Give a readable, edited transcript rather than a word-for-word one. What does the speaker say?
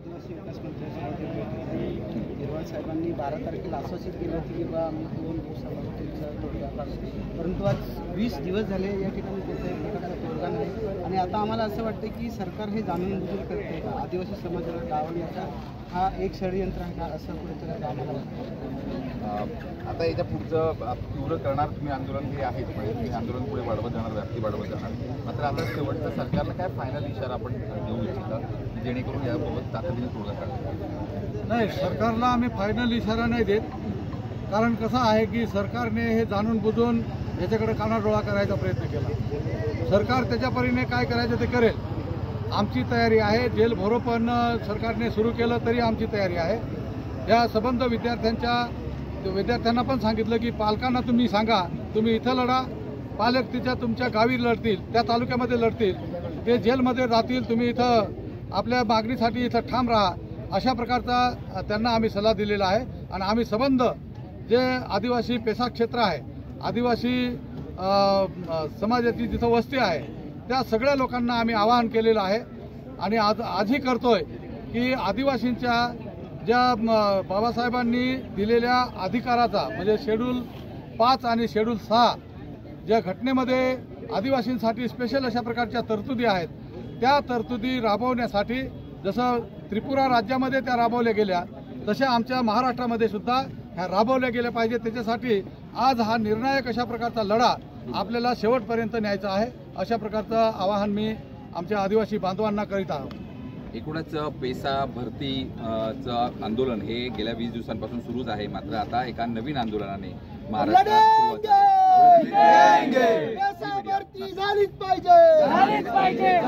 आदिवासी विकास मंत्र्यांसोबत हिरवाळ साहेबांनी 12 तारखेला आश्वासित केलं होतं की बा आम्ही 2 दिवसामध्ये तुमचा तोडगा काढू, परंतु आज 20 दिवस झाले या ठिकाणी कोणत्याही प्रकारचा तोडगा नाही. आणि आता आम्हाला असं वाटतं की सरकार हे जाणून बुजून करते का आदिवासी समाजाला डावलण्याचा हा एक षडयंत्र आहे का, असं कुठेतरी आम्हाला वाटतं. आता याच्या पुढचं तीव्र करणार तुम्ही आंदोलन हे आहेच, म्हणजे तुम्ही आंदोलन पुढे वाढवत जाणार, व्याप्ती वाढवत जाणार. मात्र आता शेवटचं सरकारला काय फायनल इशारा आपण देऊ इच्छिता जेणेकरून याबाबत तातडीने तोडगा काढला? नाही, सरकारला आम्ही फायनल इशारा नाही देत. कारण कसं आहे की सरकारने हे जाणून बुजून याच्याकडे कानाडोळा करायचा प्रयत्न केला. सरकार त्याच्या परीने काय करायचं ते करेल. आमची तयारी आहे. जेल भरो पण सरकारने सुरू केलं तरी आमची तयारी आहे. या संबंध विद्यार्थ्यांना पण सांगितलं की पालकांना तुम्ही सांगा, तुम्ही इथं लढा, पालक तिच्या तुमच्या गावी लढतील, त्या तालुक्यामध्ये लढतील, ते जेलमध्ये राहतील, तुम्ही इथं आपल्या मागणीसाठी इथं ठाम राहा, अशा प्रकारचा त्यांना आम्ही सल्ला दिलेला आहे. आणि आम्ही संबंध जे आदिवासी पेसा क्षेत्र आहे, आदिवासी समाजाची जिथं वस्ती आहे, त्या सगळ्या लोकांना आम्ही आवाहन केलेलं आहे. आणि आजही करतोय की आदिवासींच्या ज्या बाबासाहेबांनी दिलेल्या अधिकाराचा म्हणजे शेड्यूल 5 आणि शेड्यूल 6 ज्या घटनेमध्ये आदिवासींसाठी स्पेशल अशा प्रकारच्या तरतुदी आहेत, त्या तरतुदी राबवण्यासाठी जसं त्रिपुरा राज्यामध्ये त्या राबवल्या गेल्या, तशा आमच्या महाराष्ट्रामध्ये सुद्धा ह्या राबवल्या गेल्या पाहिजे. त्याच्यासाठी आज हा निर्णायक अशा प्रकारचा लढा आपल्याला शेवटपर्यंत न्यायचा आहे, अशा प्रकारचं आवाहन मी आमच्या आदिवासी बांधवांना करीत आहोत. एकूणच पेसा भरतीचं आंदोलन हे गेल्या 20 दिवसांपासून सुरूच आहे. मात्र आता एका नवीन आंदोलनाने महाराष्ट्रात पेसा भरती झालीच पाहिजे.